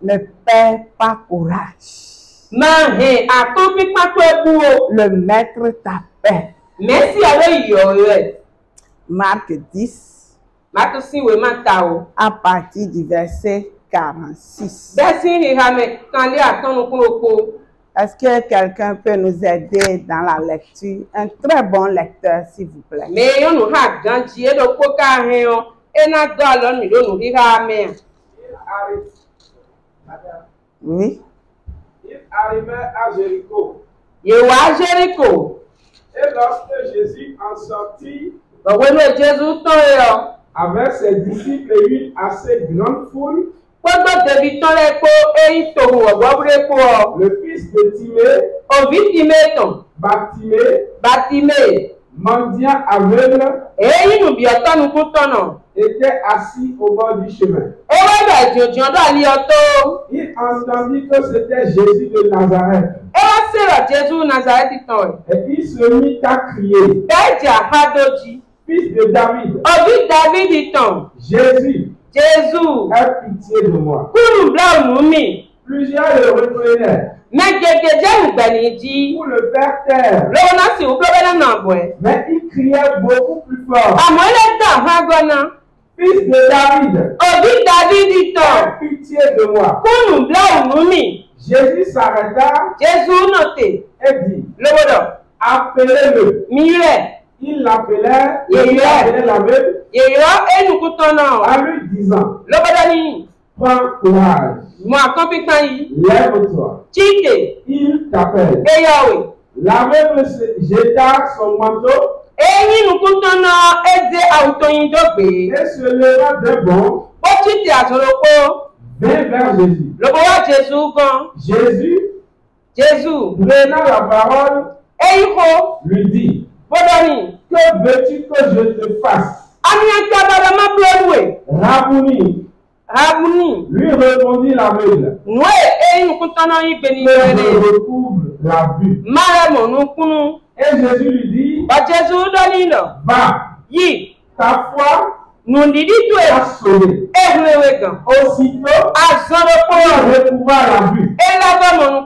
Ne perds pas courage. Le maître t'appelle. Merci à lui. Marc 10, à partir du verset 46. Est-ce que quelqu'un peut nous aider dans la lecture? Un très bon lecteur, s'il vous plaît. Oui. Il arrivait à Jéricho. Et lorsque Jésus en sortit avec ses disciples et une assez grande foule, le fils de Timée, mendiant aveugle, était assis au bord du chemin. Il entendit que c'était Jésus de Nazareth. Et il se mit à crier: Fils de David, Jésus, aie pitié de moi. Plusieurs le reprenaient pour le faire taire. Mais il criait beaucoup plus fort: Fils de David, aie pitié de moi. Jésus s'arrêta et dit: Appelez-le. Il l'appelait, il appelait l'aveugle en lui disant: Prends courage, lève-toi, il t'appelle. L'aveugle jeta son manteau et se leva de bon, vint vers Jésus. Jésus, prenant la parole, lui dit: Que veux-tu que je te fasse? Rabouni, lui répondit l'aveugle, je retrouve la vue. Et Jésus lui dit: Va, ta foi t'a sauvé. Aussitôt, il retrouva la vue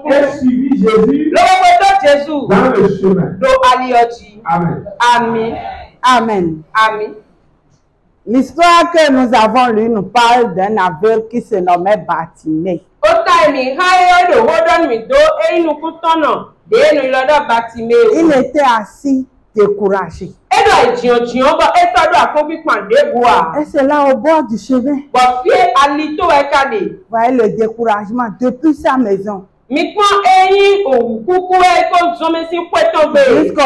et suivit Jésus dans le chemin. Amen. Amen. Amen. Amen. L'histoire que nous avons lue nous parle d'un aveugle qui se nommait Bartimée. Il était assis, découragé. Et c'est là au bord du chemin. Vous voyez le découragement depuis sa maison. Jusqu'au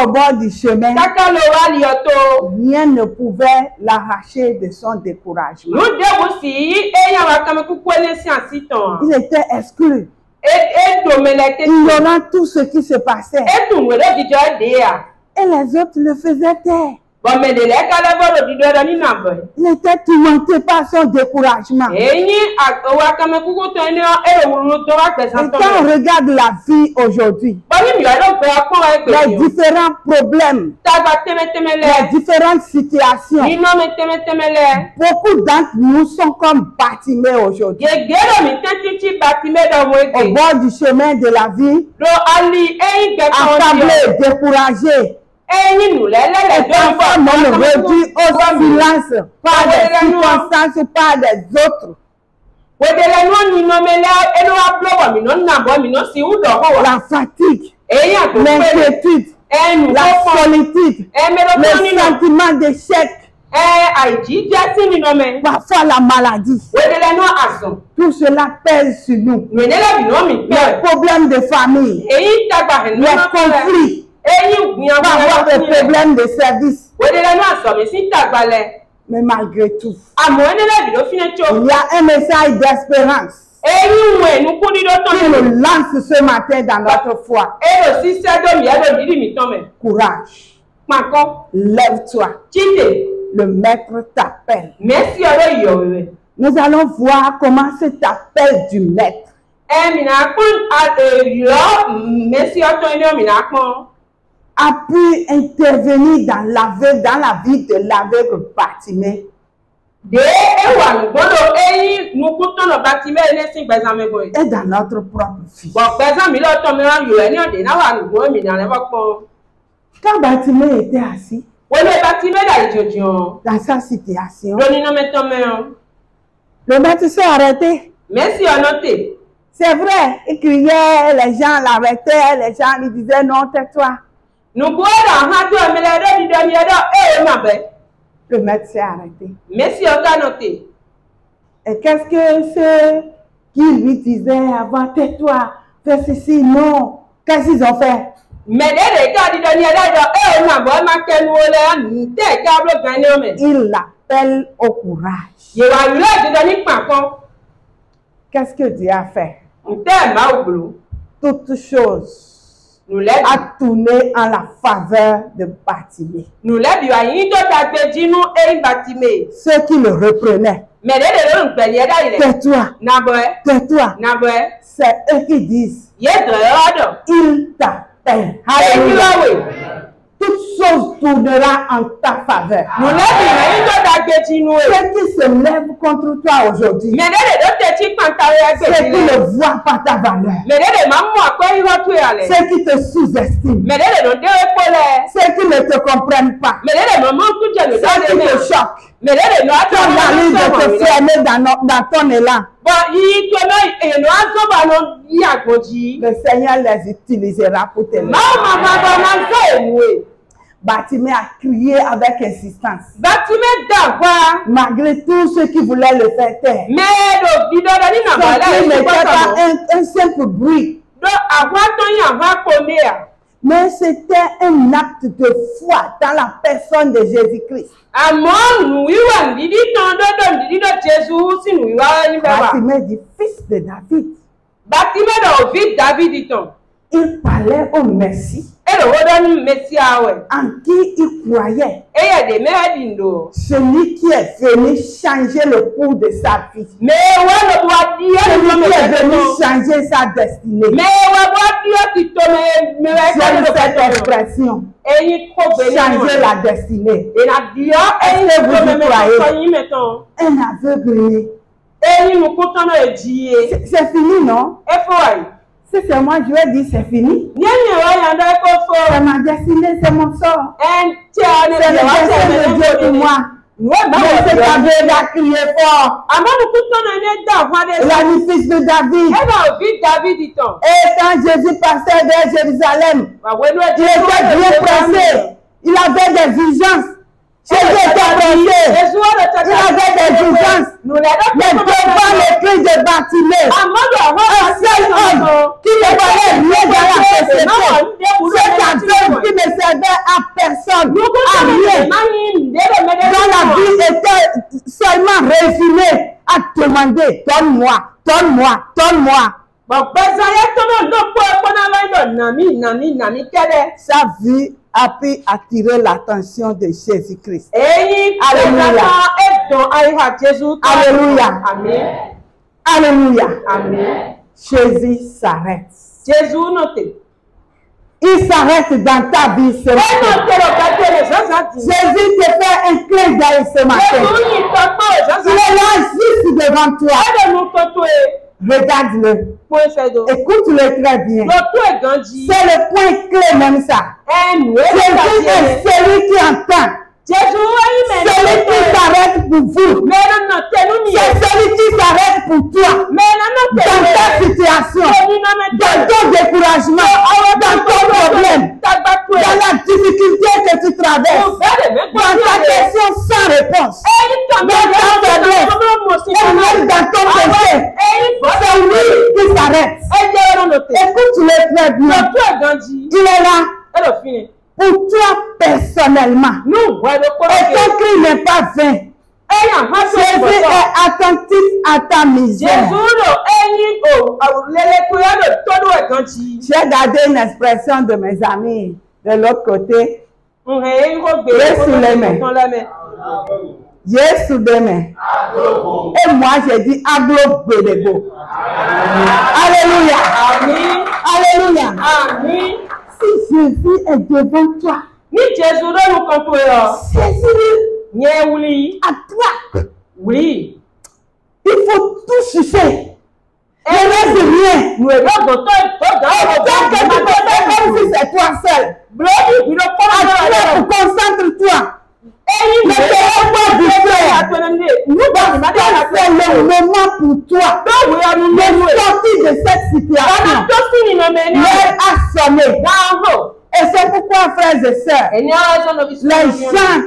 bord du chemin, rien ne pouvait l'arracher de son découragement. Il était exclu. Ignorant tout ce qui se passait. Et les autres le faisaient taire. Il était tourmenté par son découragement. Et quand on regarde la vie aujourd'hui, les différents problèmes, les différentes situations, beaucoup d'entre nous sont comme Bartimée aujourd'hui. Au bord du chemin de la vie, accablés, découragés. Et parfois même réduit au silence par des circonstances, par des autres. La fatigue, l'inquiétude, la solitude, le sentiment d'échec, parfois la maladie. Tout cela pèse sur nous. Les problèmes de famille, les conflits, parfois des problèmes de service. Mais malgré tout, il y a un message d'espérance qui nous lance ce matin dans notre foi. Courage. Lève-toi. Le maître t'appelle. Nous allons voir comment cet appel du maître a pu intervenir dans la vie de l'aveugle Bartimée Et dans notre propre vie. Quand Bartimée était assis dans sa situation, le maître s'est arrêté. C'est vrai, il criait, les gens l'arrêtaient, les gens lui disaient non, tais-toi. Le maître s'est arrêté. Et qu'est-ce que ceux qui lui disaient avant, tais-toi, fais ceci, non, qu'est-ce qu'ils ont fait? Il l'appelle au courage. Qu'est-ce que Dieu a fait? Toutes choses a tourné en la faveur de Bartimée. Ceux qui le reprenaient. Tais-toi, tais-toi. C'est eux qui disent. Il t'appelle. Alléluia. Toute chose tournera en ta faveur. Ceux qui se lèvent contre toi aujourd'hui, ceux qui ne voient pas ta valeur, ceux qui te sous-estiment, ceux qui ne te comprennent pas, ceux qui te choquent, qui ont la liste de te fermer dans ton élan. Le Seigneur les utilisera pour te lever. Bartimée a crié avec insistance. Malgré tous ceux qui voulaient le faire taire. Ce n'était pas un simple bruit. Mais c'était un acte de foi dans la personne de Jésus-Christ. Bartimée dit fils de David. Il parlait au Messie en qui il croyait. Celui qui est venu changer le cours de sa vie. Celui qui est venu changer sa destinée. J'aime cette expression. Changer la destinée. Est-ce que vous y croyez? Un aveugle. C'est fini, non? Si c'est moi, je vais dire c'est fini. C'est ma destinée, c'est mon sort. C'est le destin de Dieu pour moi. Mais cet aveugle a crié fort. Il a dit fils de David. Et quand Jésus passait vers Jérusalem, il était bien pressé. Il avait des visions. Jésus était pressé. Il avait des visions. Mais devant le cri de Bartimée, un seul homme qui ne voyait rien dans la société, cet aveugle qui ne servait à personne, à rien, dont la vie était seulement résumée à demander, donne-moi, donne-moi, donne-moi. Sa vie a pu attirer l'attention de Jésus-Christ. Alléluia. Alléluia. Alléluia. Jésus s'arrête. Il s'arrête dans ta vie ce matin. Jésus te fait un clin d'œil ce matin. Il est là juste devant toi. Regarde-le. Écoute-le très bien. C'est le point clé même ça. Jésus est celui qui entend. Celui qui s'arrête pour vous. C'est celui qui s'arrête pour toi. Dans ta situation, dans ton découragement, dans ton problème, dans la difficulté que tu traverses, dans ta question sans réponse, dans ta faiblesse, et même dans ton péché, c'est lui qui s'arrête. Écoute-le très bien. Il est là. Pour toi personnellement, et ton cri n'est pas vain. Jésus est attentif à ta misère. J'ai gardé une expression de mes amis de l'autre côté. Jésus les mains. Jésus les mains. Et moi j'ai dit aglo belego. Alléluia. Alléluia. Si Jésus est devant toi, Jésus attrape Oui. Il faut tout chercher. Et là, c'est rien. Nous avons d'autres. Autant que tu peux faire comme si c'est toi seul. Concentre-toi. Ne te laisse pas distraire. Nous devons faire le moment pour toi. De sortir de cette situation. L'heure a sonné. Et c'est pourquoi, frères et sœurs, les gens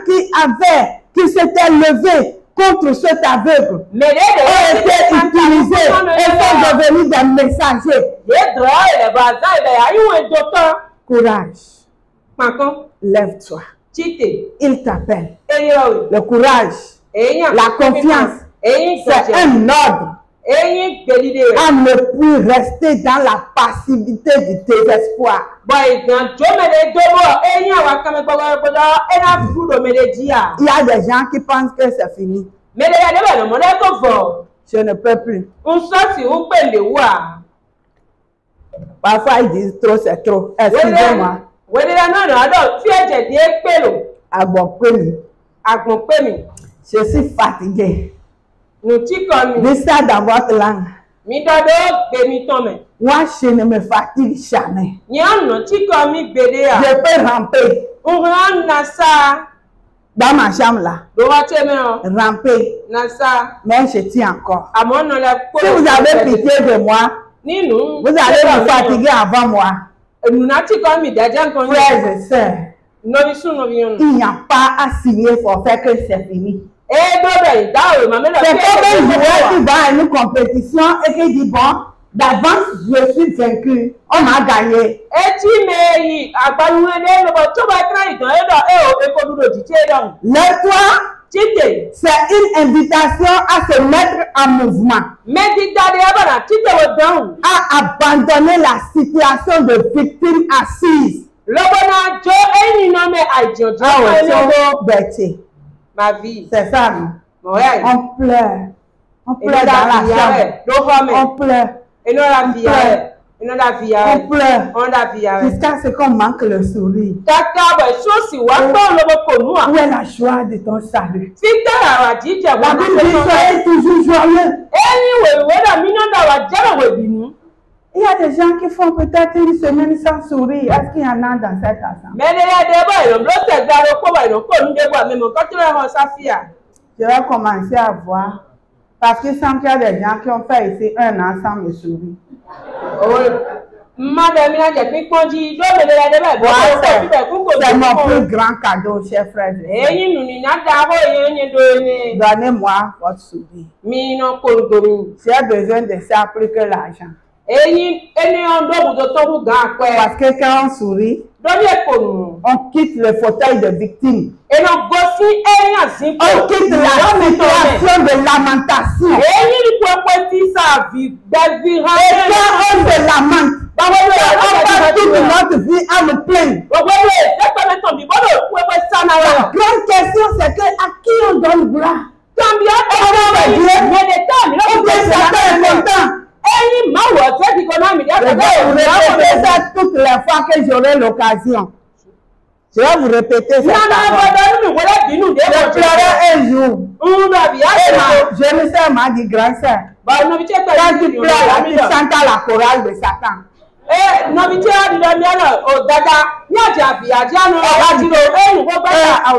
qui s'étaient levés contre cet aveugle ont été utilisés et sont devenus des messagers. Courage. Lève-toi. Il t'appelle. Le courage, la confiance, c'est un ordre à ne plus rester dans la passivité du désespoir. Il y a des gens qui pensent que c'est fini. Je ne peux plus. Parfois ils disent trop, c'est trop. Excusez-moi. Je suis fatigué. Dis ça dans votre langue. Moi, je ne me fatigue jamais. Je peux ramper. Dans ma chambre là. Ramper. Mais je tiens encore. Si vous avez pitié de moi, vous allez me fatiguer avant moi. Frères et sœurs, il n'y a pas à signer pour faire que c'est fini. C'est comme un joueur qui va à une compétition et qui dit bon, d'avance je suis vaincu, on m'a gagné. Lève-toi, c'est une invitation à se mettre en mouvement, à abandonner la situation de victime assise. Ma vie. C'est ça, non? Ouais. On pleure. On pleure dans la chambre. On pleure. On pleure. Jusqu'à ce qu'on manque le sourire. Où est la joie de ton salut? La Bible dit soyez toujours joyeux. Il y a des gens qui font peut-être une semaine sans sourire. Est-ce qu'il y en a dans cette assemblée? Je vais commencer à voir. Parce qu'il semble qu'il y a des gens qui ont fait ici un an sans me sourire. C'est mon plus grand cadeau, chers frères. Donnez-moi votre sourire. J'ai besoin de ça plus que l'argent. Parce que quand on sourit, on quitte le fauteuil de victime. On quitte la situation de lamentation. Et quand on se lamente, on passe toute notre vie à nous plaindre. La grande question, c'est que à qui on donne gloire? Toutes les fois que j'aurai l'occasion. Je vais vous répéter ça. Je pleurais un jour. Je me suis m'a dit grand sœur. Quand tu pleures, tu chantes à la chorale de Satan.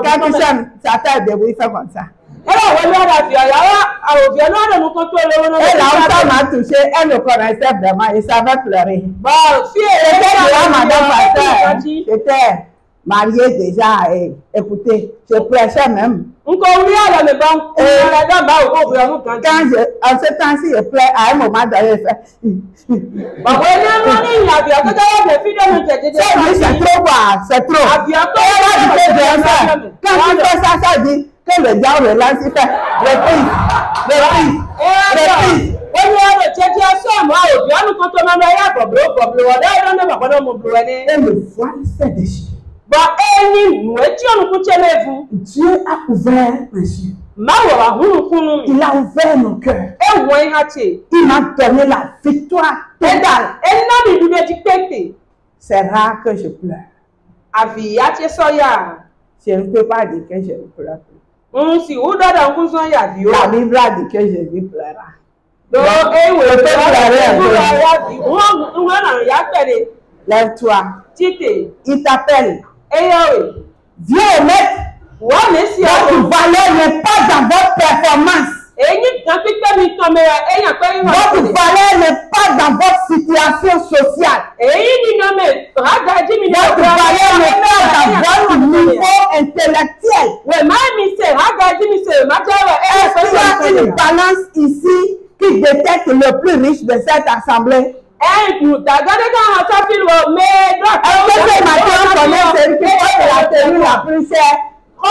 Quand tu chantes, Satan est debout, il fait comme ça. Et là où ça m'a touché, elle me connaissait vraiment, elle savait pleurer. Madame Pasteur, j'étais mariée déjà, et écoutez, je prêchais même. Quand en ce temps-ci, je pleure, à un moment donné, je fais. C'est trop quoi, c'est trop. Quand tu fais ça, ça dit que le diable lance, il fait reprise. Et le voile s'est déchiré. Dieu a ouvert mes yeux. Il a ouvert nos cœurs. Il m'a donné la victoire totale. C'est rare que je pleure. Je ne peux pas dire que je ne pleure plus. La Bible a dit que Jésus pleura. Lève-toi. Il t'appelle. Viens mettre. Votre valeur n'est pas dans votre performance. Votre valeur n'est pas dans votre situation sociale. Votre valeur n'est pas dans votre niveau intellectuel. Est-ce qu'il y a une balance ici qui détecte le plus riche de cette assemblée? Est-ce que ce matin on connaît celui qui porte la tenue la plus chère? Ce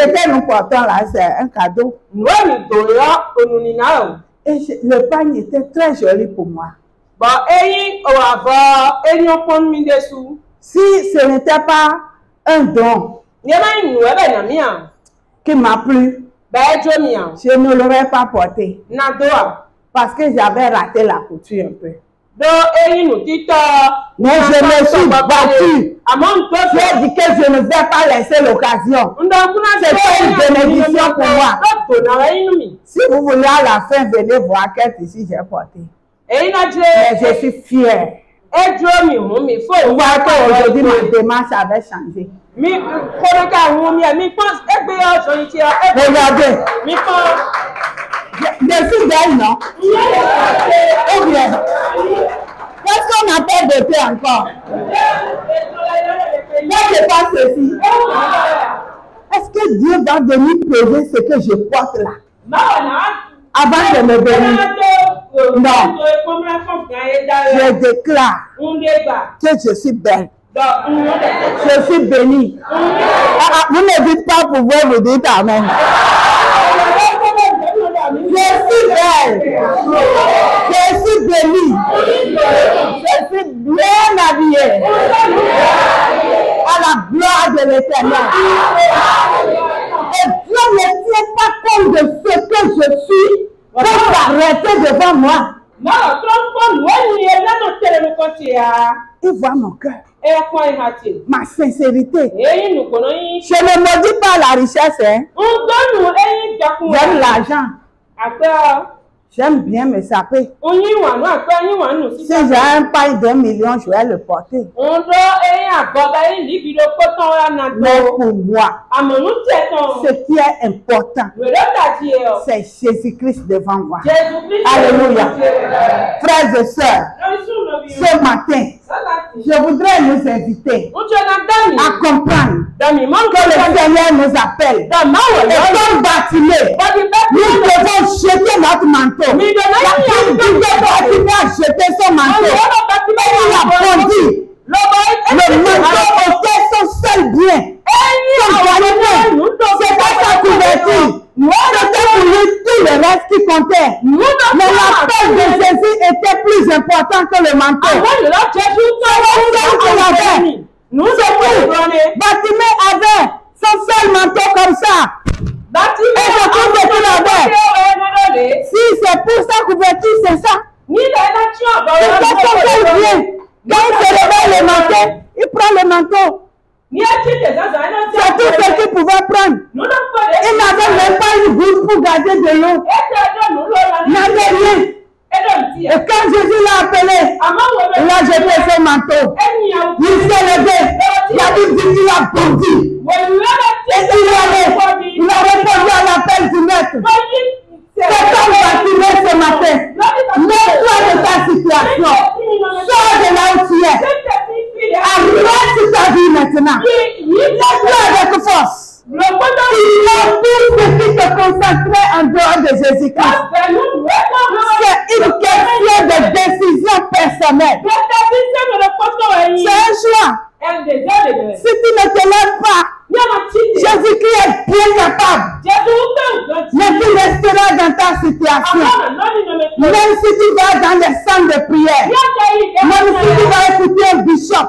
que nous portons là, c'est un cadeau. Et le pagne était très joli pour moi. Si ce n'était pas un don qui m'a plu, je ne l'aurais pas porté. Parce que j'avais raté la couture un peu. Mais je me suis battu. J'ai dit que je ne vais pas laisser l'occasion. C'est une bénédiction pour moi. Si vous voulez à la fin, venez voir quelle ici j'ai porté. Mais je suis fière. Vous voyez qu'aujourd'hui ma démarche avait changé. Regardez. Je suis belle, non? Ou bien? Qu'est-ce qu'on appelle beauté encore? Moi, je pense ceci. Est-ce que Dieu va venir peser ce que je porte là? Avant de me bénir? Non. Je déclare que je suis belle. Je suis bénie. Vous ne dites pas pouvoir vous dire amen. Je suis belle. Je suis bénie. Je suis bien habillée. À la gloire de l'Éternel. Et Dieu ne tient pas compte de ce que je suis pour s'arrêter devant moi. Il voit mon cœur. Ma sincérité. Je ne maudis pas la richesse. Hein? J'aime l'argent. J'aime bien me saper. Si j'ai un pain d'1 million, je vais le porter. Mais pour moi, ce qui est important, c'est Jésus-Christ devant moi. Alléluia. Frères et sœurs, ce matin, je voudrais nous inviter à comprendre que le Seigneur nous appelle. Et comme Bartimée, nous devons jeter notre manteau. La Bible dit que Bartimée a jeté son manteau. Et il a bondi. Le manteau était son seul bien. Son vanité, c'était sa couverture. C'était pour lui tout le reste qui comptait. Mais l'appel de Jésus était plus important que le manteau. Bartimée avait son seul manteau comme ça. Et je trouve que qu'il avait. Si c'est pour sa couverture, c'est ça. C'était son seul bien. Quand il se réveille le matin, il prend le manteau. C'est tout ce qu'il pouvait prendre. Il n'avait même pas une goutte pour garder de l'eau. Il n'avait rien. Et quand Jésus l'a appelé, il a jeté son manteau. Il s'est levé. La Bible dit qu'il a bondi. Et il a répondu à l'appel du maître. C'est comme Bartimée ce matin. Mets-toi de ta situation. Sors de là où tu es. Arrête ta vie maintenant. Laisse-toi avec force. Il y a tout ce qui te concentrait en dehors de Jésus-Christ. C'est une question de décision personnelle. C'est un choix. Si tu ne te lèves pas, Jésus-Christ est bien capable. Mais tu resteras dans ta situation. Même si tu vas dans les centres de prière, même si tu vas écouter un bishop,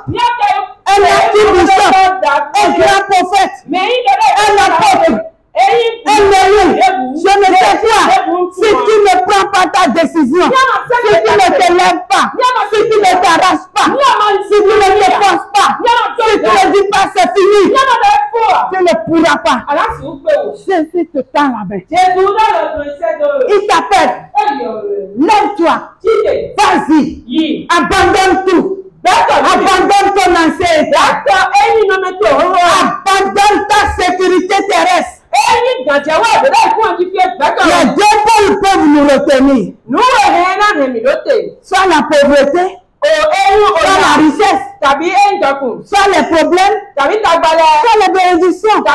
un archibishop, un grand prophète, un apôtre, un élu, je ne sais pas, si tu ne prends pas ta décision, si tu ne te lèves pas, si tu ne t'arraches pas, si tu ne te forces pas, tend la main. Jésus dans le procès Il t'appelle. Lève-toi. Vas-y. Abandonne tout. Abandonne ton ancien état. Abandonne ta sécurité terrestre. Les deux pôles peuvent nous retenir. Soit la pauvreté, soit la richesse, soit les problèmes, soit les bénédictions. Ça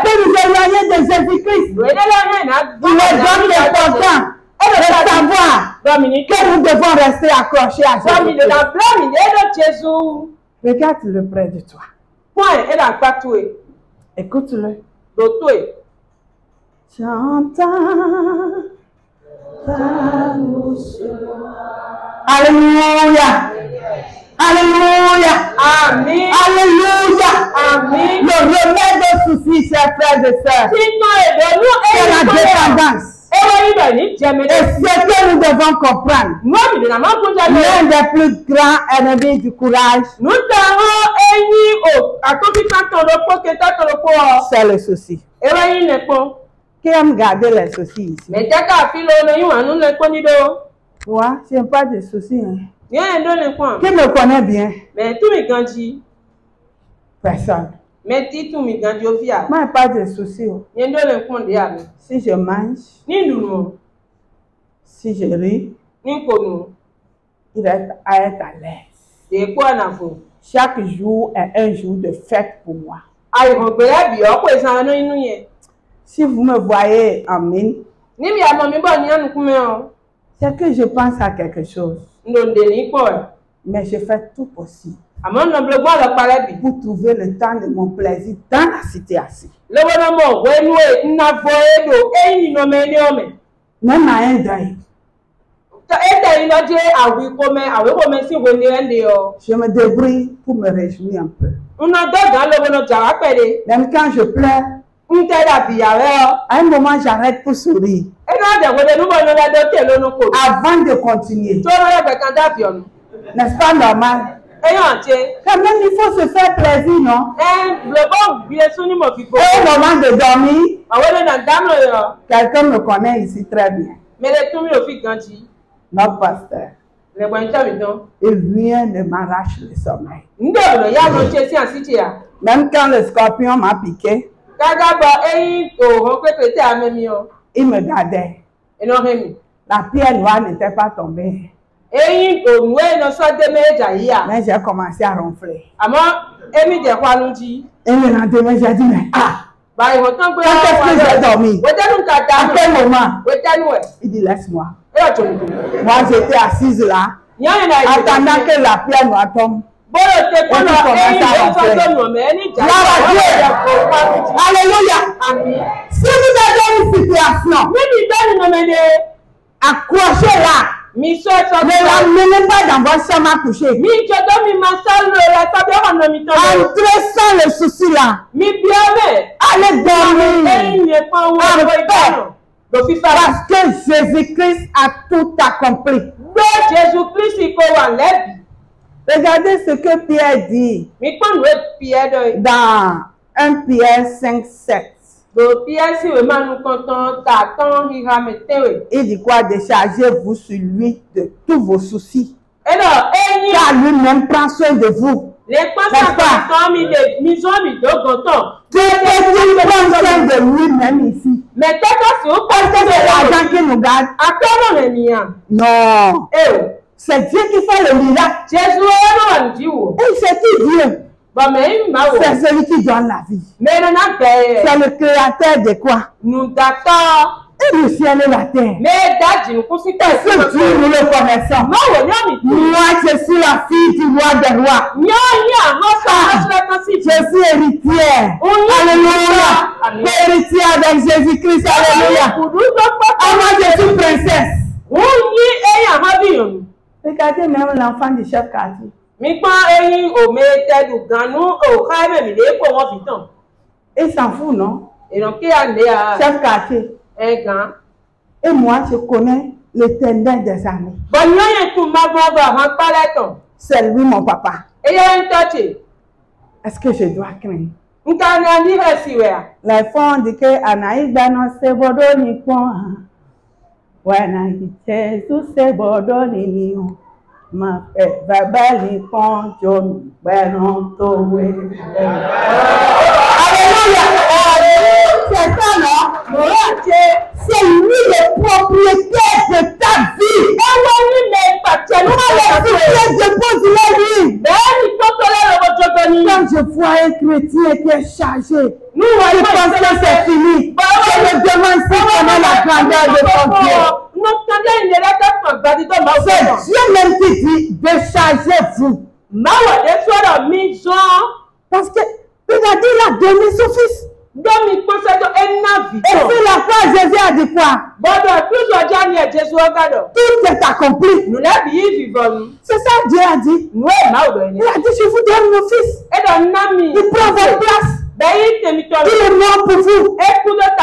peut nous éloigner de Jésus-Christ. Il est donc important de savoir que nous devons rester accrochés à Jésus. Regarde-le près de toi. Écoute-le. J'entends ta douceur. Alléluia. Alléluia. Amen. Alléluia. Amen. Le remède aux soucis, chers frères et sœurs, c'est la dépendance. Et ce que nous devons comprendre, l'un des plus grands ennemis du courage, c'est le souci. Qui aime garder les soucis ici? Moi, je n'aime pas de soucis. Hein. Qui me connaît bien? Personne. Moi, je n'ai pas de soucis. Si je mange, si je ris, il est à être à l'aise. Chaque jour est un jour de fête pour moi. Si vous me voyez en mine, c'est que je pense à quelque chose. Mais je fais tout possible pour trouver le temps de mon plaisir dans la situation. Même à un deuil, je me débrouille pour me réjouir un peu. Même quand je pleure, à un moment j'arrête pour sourire. Avant de continuer. N'est-ce pas normal? Quand même, il faut se faire plaisir, non? Au moment de dormir, quelqu'un me connaît ici très bien. Notre pasteur. Il vient de m'arracher le sommeil. Même quand le scorpion m'a piqué, il me gardait. La pierre noire n'était pas tombée. Mais j'ai commencé à ronfler. Et le lendemain, j'ai dit, mais quand est-ce que j'ai dormi? À quel moment? Il dit, laisse-moi. Moi, j'étais assise là, attendant que la pierre noire tombe. Alléluia. Si vous avez une situation, accrochez-la. Ne l'amenez pas dans votre chambre à coucher. Entrez sans le souci là. Allez dormir en paix. Parce que Jésus-Christ a tout accompli. Regardez ce que Pierre dit dans 1 Pierre 5:7. Il dit quoi? Déchargez-vous sur lui de tous vos soucis. Car lui-même prend soin de vous. N'est-ce pas? Dieu prend soin de lui-même ici. Est-ce que c'est l'argent qui nous garde? Non. C'est Dieu qui fait le miracle. Et c'est qui Dieu? C'est celui qui donne la vie. C'est le créateur de quoi? Et le ciel et la terre. Est-ce que Dieu nous le connaissons? Moi, je suis la fille du roi des rois. Je suis héritière. Alléluia. Héritière avec Jésus-Christ. Alléluia. Moi, je suis princesse. Regardez même l'enfant du chef quartier. Il s'en fout, non? Chef quartier. Et moi, je connais l'éternel des armées. C'est lui mon papa. Est-ce que je dois craindre? Les fonds disent que Anaïda non c'est Bordeaux ni point. Ouais, Naïda c'est Bordeaux ni ma baba ni point John Benon Towe. Alléluia. C'est ça non? C'est lui le propriétaire de ta vie. Quand je vois un chrétien qui est chargé, je pense que c'est fini. Je me demande si on a la grandeur de ton Dieu. C'est Dieu même qui dit de charger vous. Parce que il a dit, il a donné son fils. Et c'est la foi, Jésus a dit quoi? Tout est accompli. C'est ça Dieu a dit. Il a dit, je vous donne mon fils. Il prend votre place. Il est mort pour vous.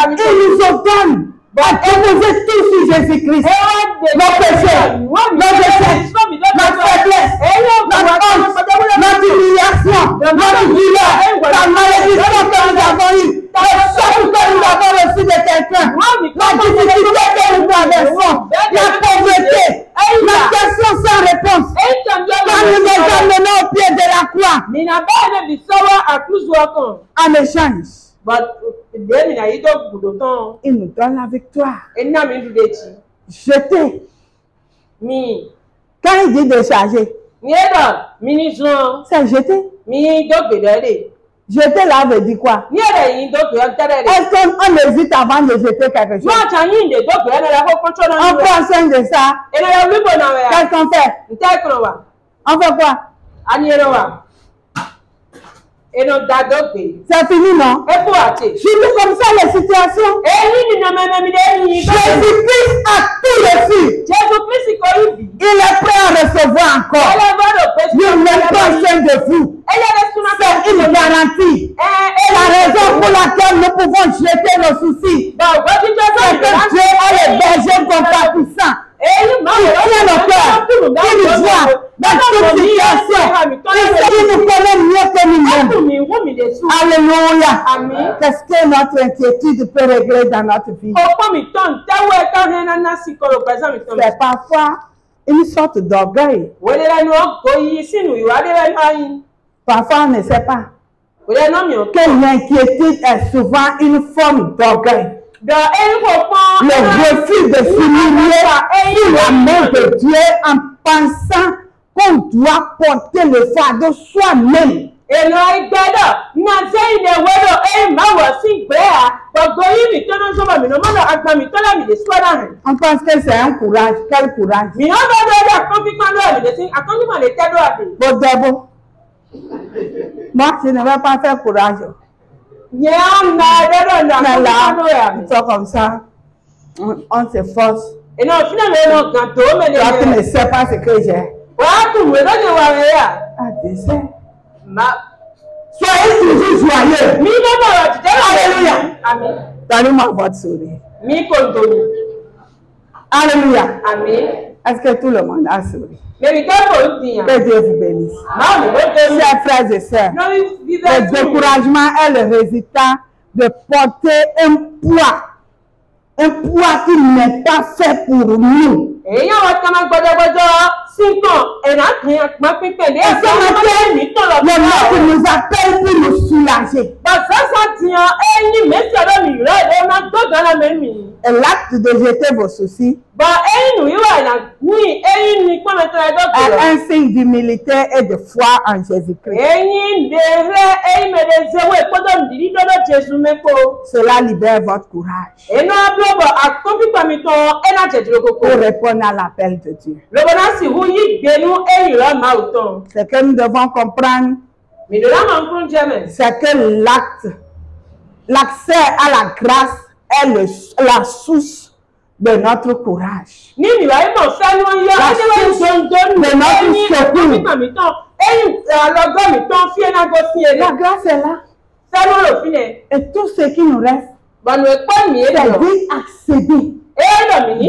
Il nous ordonne à déposer tout sur Jésus-Christ. Nos péchés, nos déchets, notre faiblesse, notre honte, notre humiliation, notre douleur, la malédiction que nous avons eue. Le choc que nous avons reçu de quelqu'un, la difficulté que nous traversons, la pauvreté, la question sans réponse. Quand nous nous amenons au pied de la croix, en échange, il nous donne la victoire. Jeter. Quand il dit décharger, c'est jeter. Jeter là veut dire quoi? Est-ce qu'on hésite avant de jeter quelque chose? On prend soin de ça. Qu'est-ce qu'on fait? On fait quoi? C'est fini, non? Je dis comme ça les situations. Jésus-Christ a tout reçu. Il est prêt à recevoir encore. Il n'est pas soin de vous. C'est une garantie. Et la raison pour laquelle nous pouvons jeter nos soucis, c'est que Dieu est le berger compatissant. Il tient le cœur, il nous voit dans toute situation. Il nous connaît mieux que nous-mêmes. Alléluia. Qu'est-ce que notre inquiétude peut régler dans notre vie? C'est parfois une sorte d'orgueil. Parfois on ne sait pas que l'inquiétude est souvent une forme d'orgueil. Le refus de s'humilier sur la main de Dieu en pensant qu'on doit porter le fardeau soi-même. On pense que c'est un courage. Quel courage? Bon, d'abord, moi, je ne vais pas faire courage. Mais là, c'est comme ça, on s'efforce. Toi, tu ne sais pas ce que j'ai. Ah, tu sais. Soyez toujours joyeux. Alléluia. Donnez-moi votre sourire. Alléluia. Est-ce que tout le monde a souri? Que Dieu vous bénisse. Chers frères et sœurs, le découragement est le résultat de porter un poids qui n'est pas fait pour nous. Et ce matin, le maître nous appelle pour nous soulager. Et l'acte de jeter vos soucis est un signe d'humilité et de foi en Jésus-Christ. Cela libère votre courage pour répondre à l'appel de Dieu. Ce que nous devons comprendre, c'est que l'accès à la grâce est la source de notre courage. La source de notre secours. La grâce est là. Et tout ce qui nous reste, c'est d'y accéder.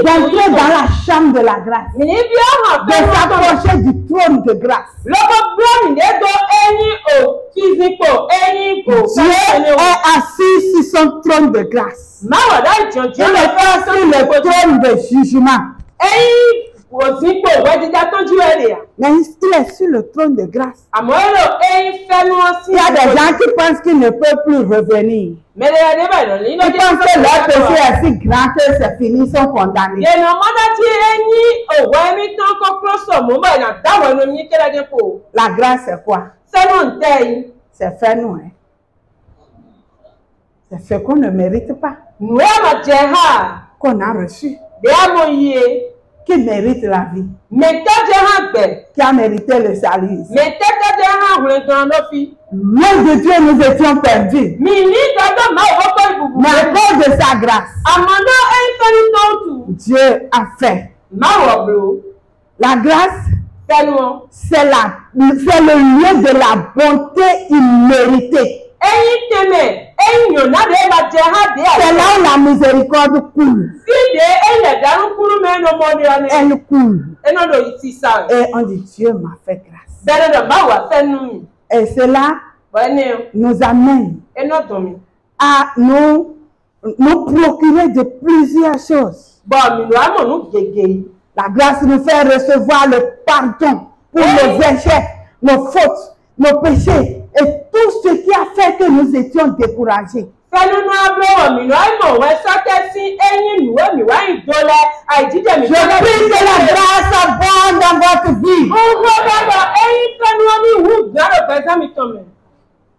d'entrer dans la chambre de la grâce, de s'approcher du trône de grâce. Dieu est assis sur son trône de grâce. Il n'est pas sur le trône de jugement. Mais il est sur le trône de grâce. Il y a des gens qui pensent qu'ils ne peuvent plus revenir. Ils pensent que leur péché est si grand que c'est fini, ils sont condamnés. La grâce, c'est quoi? C'est faire nous. C'est ce qu'on ne mérite pas. Qu'on a reçu. Qui mérite la vie. Qui a mérité le salut. Loin de Dieu, nous étions perdus. Mais à cause de sa grâce, Dieu a fait. La grâce, c'est le lieu de la bonté imméritée. C'est là où la miséricorde coule. Elle coule. Et on dit, Dieu m'a fait grâce. Et cela nous amène à nous procurer de plusieurs choses. La grâce nous fait recevoir le pardon pour nos échecs, nos fautes, nos péchés et tout ce qui a fait que nous étions découragés. Je prie que la grâce abonde dans votre vie.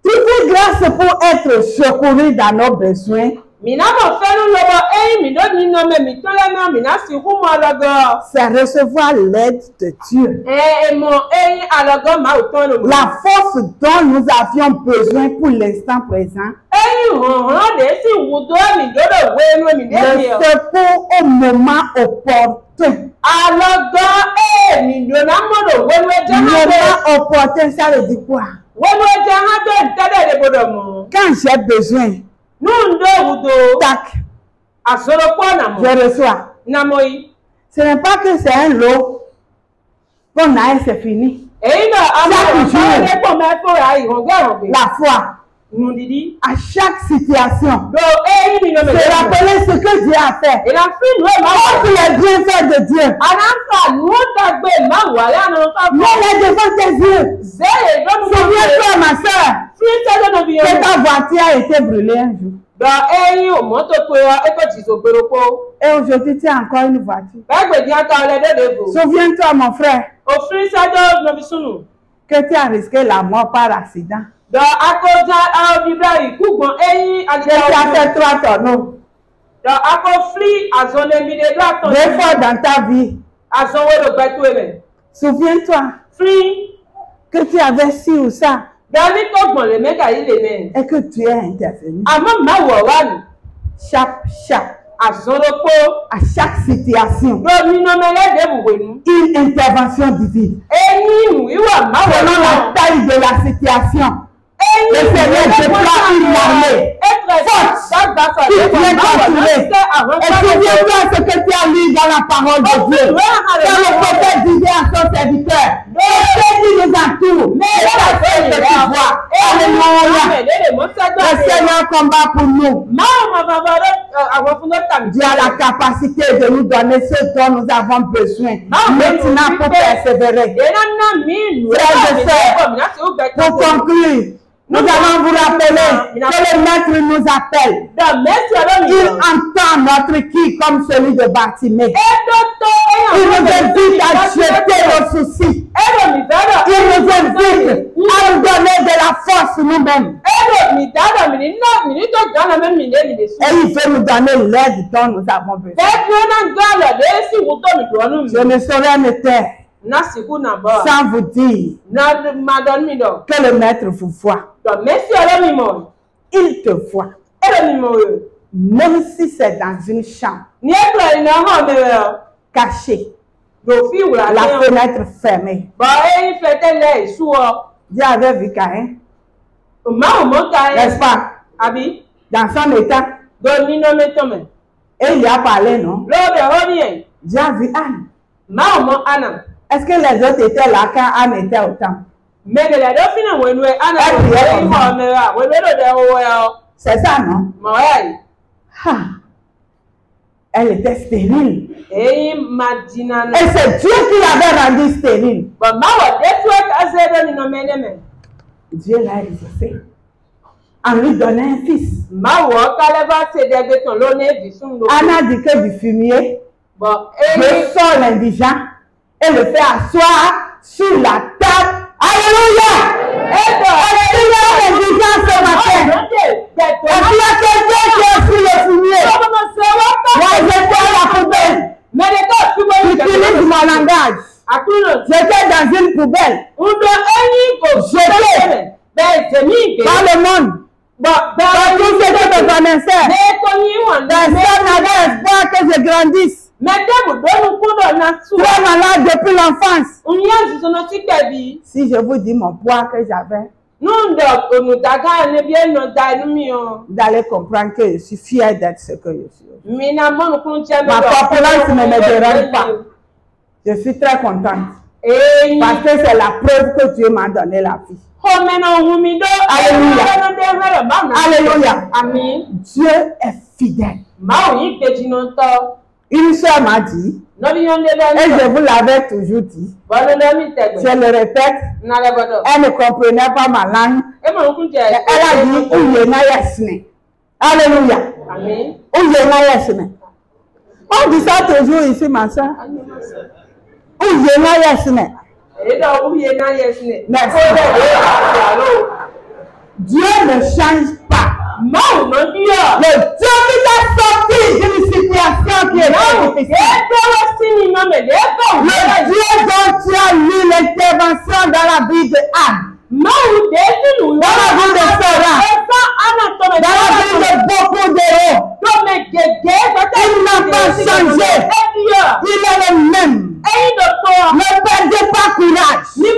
Toute grâce pour être secouru dans nos besoins. C'est recevoir l'aide de Dieu. La force dont nous avions besoin pour l'instant présent. Le secours au moment opportun. Moment opportun, ça veut dire quoi? Quand j'ai besoin, tac, je reçois. Ce n'est pas que c'est un lot qu'on a et c'est fini. Chaque jour, la foi, à chaque situation, se rappeler ce que Dieu a fait. Contre les bienfaits de Dieu. Mets-les devant tes yeux. Souviens-toi, ma soeur, que ta voiture a été brûlée un jour. Et aujourd'hui, tu as encore une voiture. Souviens-toi, mon frère, que tu as risqué la mort par accident. Que tu as fait 3 tonneaux. 2 fois dans ta vie. Souviens-toi que tu avais ci ou ça. Et que tu es intervenu. À chaque situation. Une intervention divine. Selon la taille de la situation. Le Seigneur déploie une armée forte qui vient t'entourer. Et souviens-toi ce que tu as lu dans la parole de Dieu. Quand le prophète disait à son serviteur, ceux qui nous entourent, c'est ce que tu vois. Alléluia. Le Seigneur combat pour nous. Dieu a la capacité de nous donner ce dont nous avons besoin maintenant pour persévérer. Frères et sœurs, pour conclure, nous allons vous rappeler que le Maître nous appelle. Il entend notre cri comme celui de Bartimée. Il nous invite à jeter nos soucis. Il nous invite à nous donner de la force nous-mêmes. Et il veut nous donner l'aide dont nous avons besoin. Je ne saurais me taire sans vous dire que le Maître vous voit. Il te voit. Même si c'est dans une chambre cachée, la fenêtre fermée. Dieu avait vu Caïn, n'est-ce pas? Dans son état. Et il a parlé, non? Dieu a vu Anne. Est-ce que les autres étaient là quand Anne était au temple? C'est ça, non? Elle était stérile. Et c'est Dieu qui l'avait rendue stérile. Dieu l'a exaucé en lui donnant un fils. Anna dit que du fumier, je sors l'indigent et le fait asseoir sur la table. Alléluia! Alléluia, l'indigent ce matin. Et puis il y a quelqu'un qui est sur le fumier. Moi, j'étais à la poubelle. J'utilise mon langage. J'étais dans une poubelle. J'étais dans le monde. Dans tout ce que je connaissais. Personne n'avait espoir que je grandisse. Très malade depuis l'enfance. Si je vous dis mon poids que j'avais, vous allez comprendre que je suis fier d'être ce que je suis. Ma corpulence ne me dérange pas. Je suis très contente. Parce que c'est la preuve que Dieu m'a donné la vie. Alléluia. Alléluia. Dieu est fidèle. Une soeur m'a dit, et je vous l'avais toujours dit, je le répète, elle ne comprenait pas ma langue. Elle a dit, alléluia. On dit ça toujours ici, ma soeur. Dieu ne change pas. Le Dieu qui t'a sorti d'une situation qui est difficile. Le Dieu dont tu as lu l'intervention dans la vie de Anne. Dans la vie de Sarah. Dans la vie de beaucoup d'héros. Il n'a pas changé. Il est le même. Ne perdez pas courage. Il est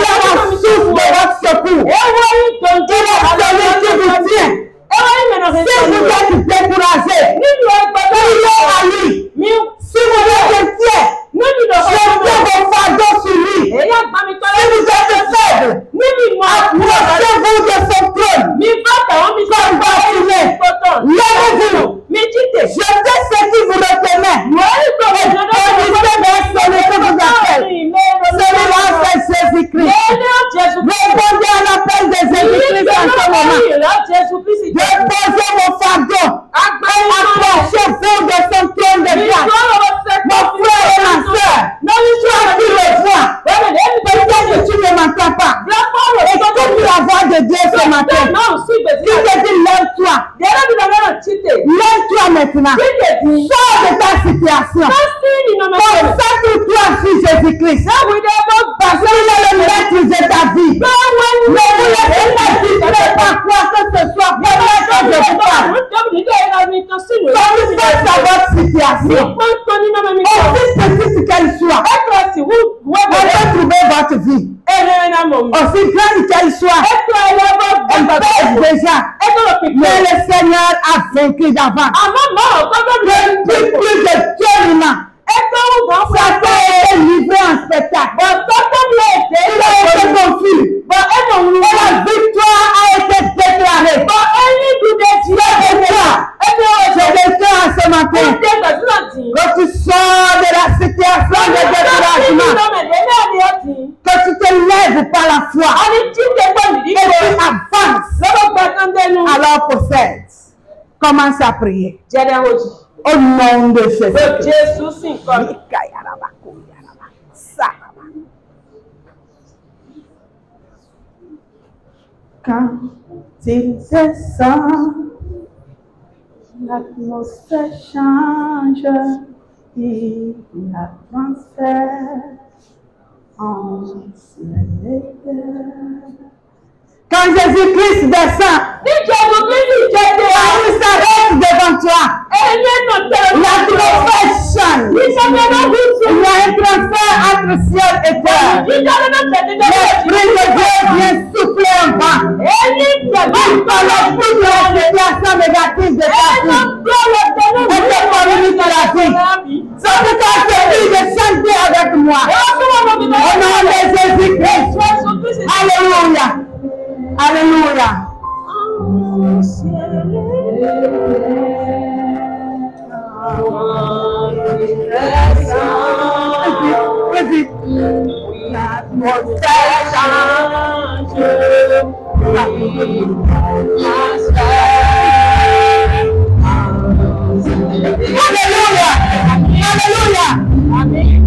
la source de votre secours. Il est celui qui vous tient. Si vous êtes découragé, priez à lui. Si vous êtes inquiet, jetez vos fardeaux sur lui. Si vous êtes faible, approchez-vous de son trône. Combattez-le. Levez-vous. Jetez ce qui vous retenait. Celui-là, c'est Jésus-Christ. Répondez à l'appel de Jésus-Christ en ce moment. Déposez vos fardeaux. Approchez-vous de son trône de grâce. Mon frère et ma soeur, toi qui le vois, peut-être que tu ne m'entends pas. Écoute la voix de Dieu ce matin. Qui te dit lève-toi. Lève-toi maintenant. Sors de ta situation. Consacre-toi sur Jésus-Christ. Parce qu'il est le maître de ta vie. Ne vous laissez pas distraire par quoi que ce soit. Pendant que je parle. Soyez face à votre situation. Aussi petite qu'elle soit. On peut trouver votre vie. Aussi grande qu'elle soit. Elle pèse déjà. Mais le Seigneur a vaincu d'avant. Depuis plus de 2 mois. Satan a été livré en spectacle. Il a été confus. Et la victoire a été déclarée. Je déclare ce matin que tu sors de la situation de découragement. Que tu te lèves par la foi. Et tu avances. Alors possède. Commence à prier. Au nom de Jésus. Quand il descend, l'atmosphère change, il avance en quand Jésus-Christ descend, il s'arrête devant toi. L'atmosphère change. Il y a un transfert entre ciel et terre. L'Esprit de Dieu vient souffler en moi. Enlève toutes les situations négatives de ta vie. Et te communique la vie. C'est pourquoi je te dis de chanter avec moi. Au nom de Jésus-Christ. Alléluia. Alléluia. Alléluia. Alléluia.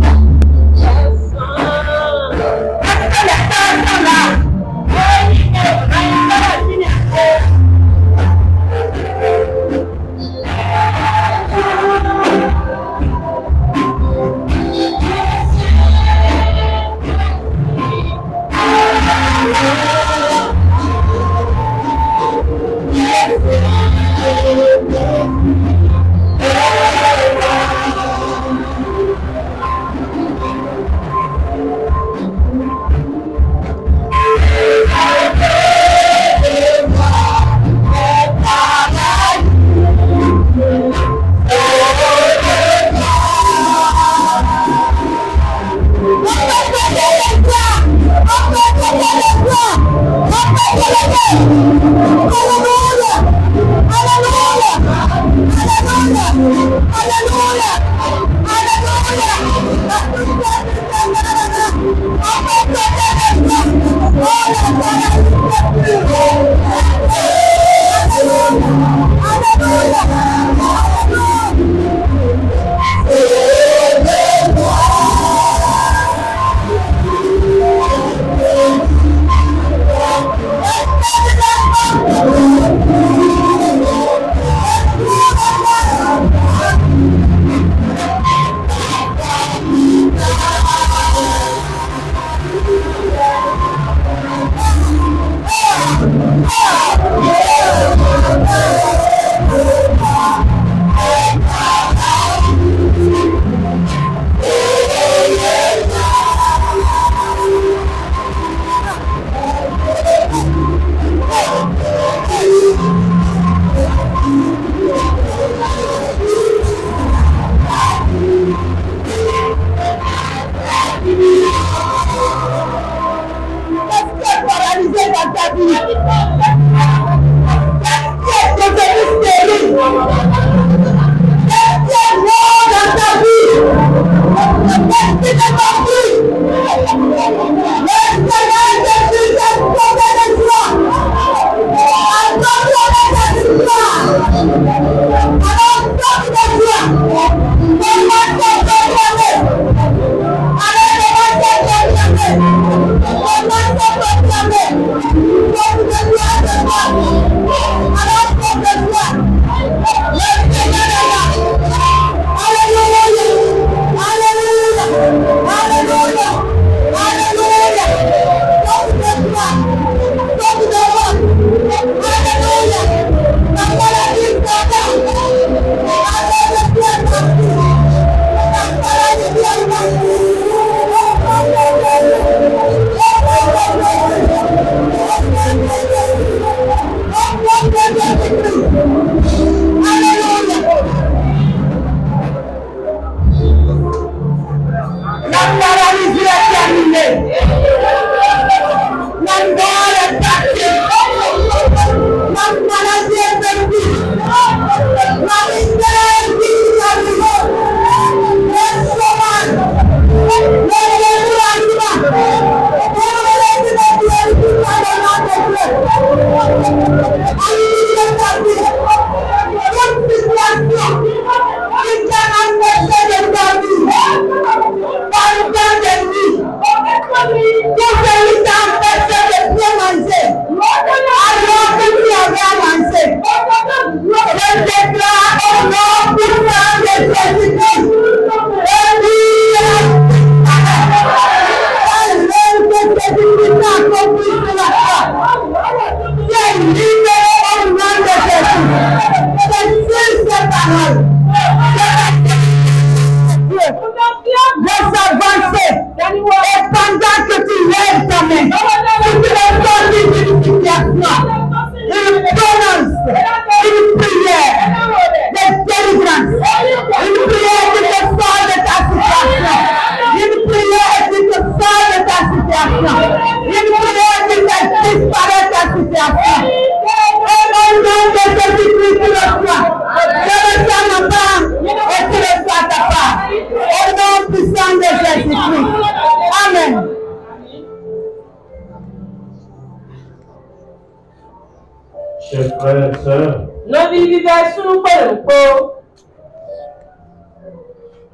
sœurs,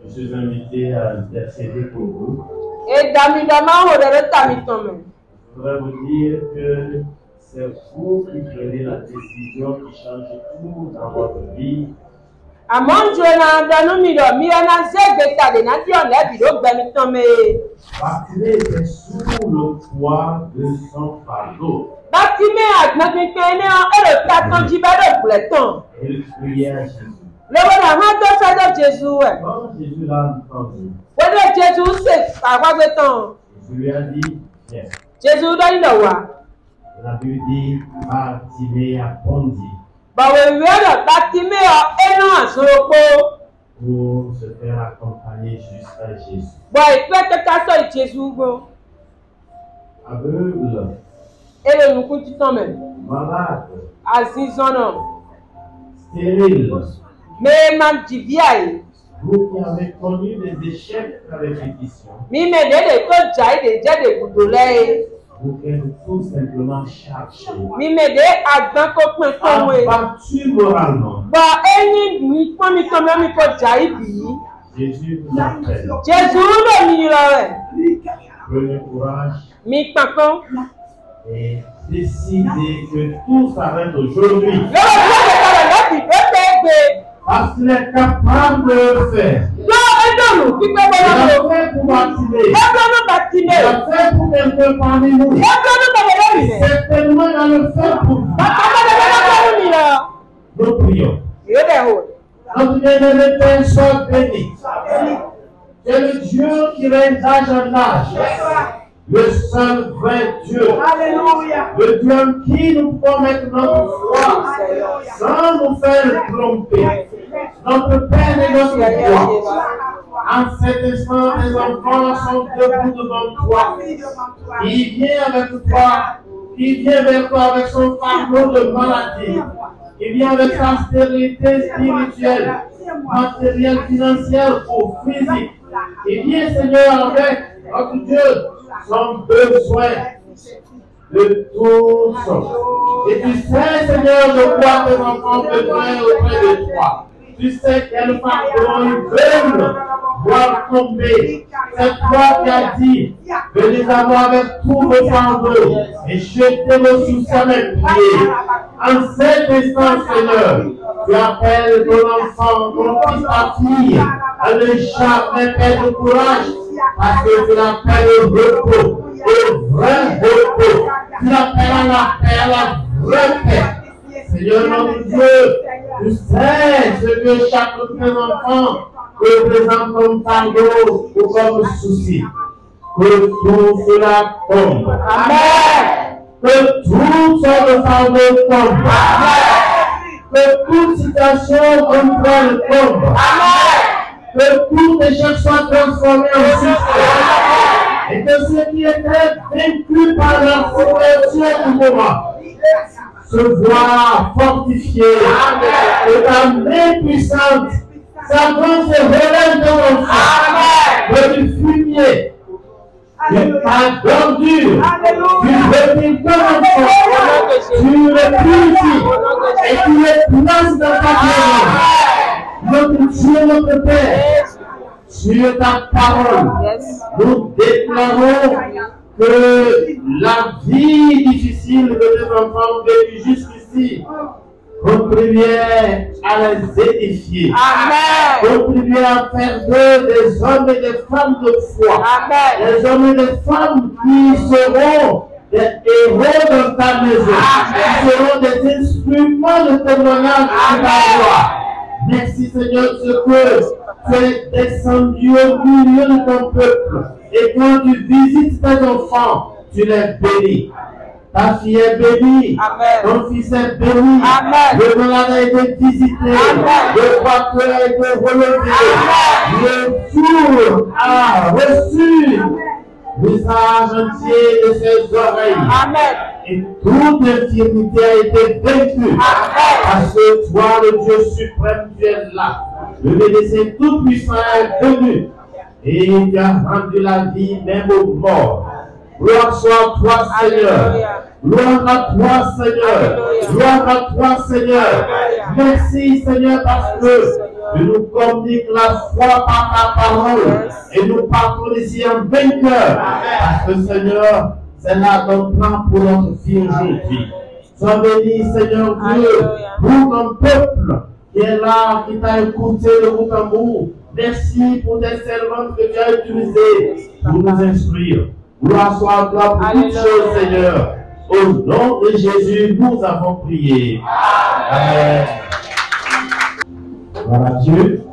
je suis invité à intercéder pour vous. Je voudrais vous dire que c'est vous qui prenez la décision qui change tout dans votre vie. Bartimée était sous le poids de son fardeau. Il priait à Jésus. Quand Jésus l'a entendu, Jésus lui a dit, viens. La Bible dit, Bartimée a bondi pour se faire accompagner jusqu'à Jésus. Aveugle, malade, stérile, vous qui avez connu des échecs à répétition, vous êtes tout simplement chargé, abattu moralement. Jésus vous appelle. Prenez courage et décidez que tout s'arrête aujourd'hui. Parce qu'il est capable de le faire. Il a fait pour Bartimée. Il a fait pour quelqu'un parmi nous. Certainement, il a le fait pour vous. Nous prions. Notre bien-aimé Père, soit béni. C'est le Dieu qui règne d'âge en âge. Le seul vrai Dieu. Le Dieu en qui nous pouvons mettre notre foi sans nous faire tromper. Notre Père et notre foi. En cet instant, les enfants sont debout devant toi. Il vient avec toi. Il vient vers toi avec son fardeau de maladie. Il vient avec sa stérilité spirituelle, matérielle, financière ou physique. Il vient, Seigneur, avec notre Dieu, son besoin de tous. Et tu sais, Seigneur, de quoi tes enfants besoin auprès de toi. Tu sais quel fardeau ils veulent voir tomber. C'est toi qui as dit, venez à moi avec tous vos fardeaux et jetez vos soucis à mes pieds. En cet instant, Seigneur, tu appelles ton enfant, ton fils, ta fille, à ne jamais perdre courage, parce que tu l'appelles au repos, au vrai repos. Tu l'appelles à la paix, à la vraie paix. Seigneur notre Dieu, tu sais ce que chacun de tes enfants représente comme fardeau ou comme souci. Que tout cela tombe. Amen. Que toute sorte de fardeau tombe. Amen. Que toute situation contraire tombe. Amen. Que tout échec soit transformé en succès. Et que ceux qui étaient vaincus par la situation du moment se voient fortifiés. Que ta main puissante s'avance et relève de ton sang, du fumier, du pardon dur, du retire de l'enfant, tu le purifies et tu le places dans ta maison. Notre Dieu, notre Père, sur ta parole, nous déclarons que la vie difficile de tes enfants vécue jusqu'ici contribuer à les édifier. Contribuer à faire d'eux des hommes et des femmes de foi. Amen. Des hommes et des femmes qui seront des héros dans ta maison. Qui seront des instruments de témoignage de ta gloire. Merci Seigneur, ce que tu es descendu au milieu de ton peuple. Et quand tu visites tes enfants, tu les bénis. Ta fille est bénie. Ton fils est béni. Le malade a été visité. Le batteur a été relevé. Le sourd a reçu l'usage entier de ses oreilles. Et toute infirmité a été vaincue. Parce que toi, le Dieu suprême, tu es là. Le médecin tout-puissant est venu. Et il a rendu la vie même aux morts. Gloire soit à toi, Seigneur. Gloire à toi, Seigneur. Gloire à toi, Seigneur. Merci, Seigneur, parce que tu nous communiques la foi par ta parole. Et nous partons ici en vainqueur. Parce que, Seigneur, c'est là ton plan pour notre vie aujourd'hui. Sois béni, Seigneur Dieu, pour ton peuple qui est là, qui t'a écouté de bout en bout. Merci pour tes servants que tu as utilisés pour nous instruire. Gloire soit à toi pour toutes choses, Seigneur. Au nom de Jésus, nous avons prié. Amen. Voilà Dieu.